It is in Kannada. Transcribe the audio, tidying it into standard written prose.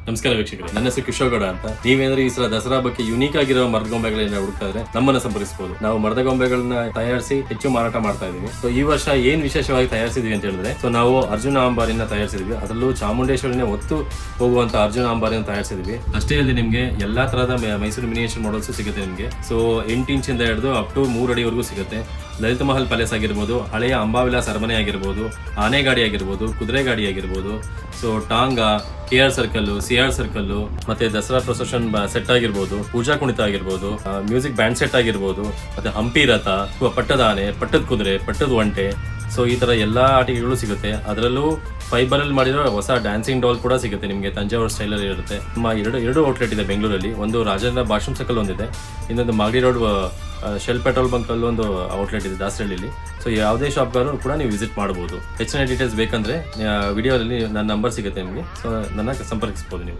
ನಮಸ್ಕಾರ ವೀಕ್ಷಕರೇ, ನನ್ನ ಹೆಸರು ಕಿಶೋರ್ಗೌಡ ಅಂತ. ನೀವೇನಾದ್ರೂ ಈ ಸಲ ದಸರಾ ಬಗ್ಗೆ ಯುನೀಕ್ ಆಗಿರೋ ಮರದ ಗೊಂಬೆಗಳನ್ನ ಹುಡುಕ್ತಾ ಇದ್ರೆ ನಮ್ಮನ್ನ ಸಂಪರ್ಕಿಸಬಹುದು. ನಾವು ಮರದ ಗೊಂಬೆಗಳನ್ನ ತಯಾರಿಸಿ ಹೆಚ್ಚು ಮಾರಾಟ ಮಾಡ್ತಾ ಇದೀವಿ. ಸೊ ಈ ವರ್ಷ ಏನ್ ವಿಶೇಷವಾಗಿ ತಯಾರಿಸಿದ್ವಿ ಅಂತ ಹೇಳಿದ್ರೆ, ಸೊ ನಾವು ಅರ್ಜುನ ಅಂಬಾರಿನ ತಯಾರಿಸಿದ್ವಿ. ಅದರಲ್ಲೂ ಚಾಮುಂಡೇಶ್ವರಿನ ಹೊತ್ತು ಹೋಗುವಂತ ಅರ್ಜುನ ಅಂಬಾರಿನ ತಯಾರಿಸಿದ್ವಿ. ಅಷ್ಟೇ ಅಲ್ಲದೆ ನಿಮ್ಗೆ ಎಲ್ಲಾ ತರಹದ ಮೈಸೂರು ಮಿನಿಯೇಚರ್ ಮಾಡಲ್ಸ್ ಸಿಗುತ್ತೆ ನಿಮ್ಗೆ. ಸೊ 8 ಇಂಚಿಂದ ಹಿಡಿದು ಅಪ್ ಟು 3 ಅಡಿವರೆಗೂ ಸಿಗುತ್ತೆ. ಲಲಿತ ಮಹಲ್ ಪ್ಯಾಲೇಸ್ ಆಗಿರ್ಬೋದು, ಹಳೆಯ ಅಂಬಾವಿಲಾಸ್ ಅರಮನೆ ಆಗಿರ್ಬೋದು, ಆನೆ ಗಾಡಿ ಆಗಿರ್ಬೋದು, ಕುದುರೆ ಗಾಡಿ ಆಗಿರ್ಬೋದು, so tonga, KR circle, CR circle, ಮತ್ತೆ ದಸರಾ ಪ್ರೊಸೆಷನ್ ಸೆಟ್ ಆಗಿರ್ಬೋದು, ಪೂಜಾ ಕುಣಿತ ಆಗಿರ್ಬೋದು, ಮ್ಯೂಸಿಕ್ ಬ್ಯಾಂಡ್ ಸೆಟ್ ಆಗಿರ್ಬೋದು, ಮತ್ತೆ ಹಂಪಿ ರಥ, ಪಟ್ಟದ ಆನೆ, ಪಟ್ಟದ ಕುದುರೆ, ಪಟ್ಟದ ಒಂಟೆ, ಸೊ ಈ ತರ ಎಲ್ಲಾ ಆಟಿಕೆಗಳು ಸಿಗುತ್ತೆ. ಅದರಲ್ಲೂ ಫೈಬರ್ ಅಲ್ಲಿ ಮಾಡಿರೋ ಹೊಸ ಡ್ಯಾನ್ಸಿಂಗ್ ಡಾಲ್ ಕೂಡ ಸಿಗುತ್ತೆ ನಿಮಗೆ. ತಂಜಾವೂರು ಸ್ಟೈಲ್ ಅಲ್ಲಿ ಇರುತ್ತೆ. ನಮ್ಮ ಎರಡು ಔಟ್ಲೆಟ್ ಇದೆ ಬೆಂಗಳೂರಲ್ಲಿ. ಒಂದು ರಾಜೇಂದ್ರ ಭಾಷಮ್ ಸರ್ಕಲ್ ಒಂದಿದೆ, ಇನ್ನೊಂದು Magadi road shell petrol bunk ಅಲ್ಲಿ ಒಂದು ಔಟ್ಲೆಟ್ ಇದೆ ದಾಸರಳ್ಳಿಲಿ. ಸೊ ಯಾವುದೇ ಶಾಪ್ಗಾರು ಕೂಡ ನೀವು ವಿಸಿಟ್ ಮಾಡಬಹುದು. ಹೆಚ್ಚಿನ ಡೀಟೇಲ್ಸ್ ಬೇಕಂದ್ರೆ ವಿಡಿಯೋದಲ್ಲಿ ನನ್ನ ನಂಬರ್ ಸಿಗುತ್ತೆ ನಿಮಗೆ. ಸೊ ನನ್ನ ಸಂಪರ್ಕಿಸಬಹುದು ನೀವು.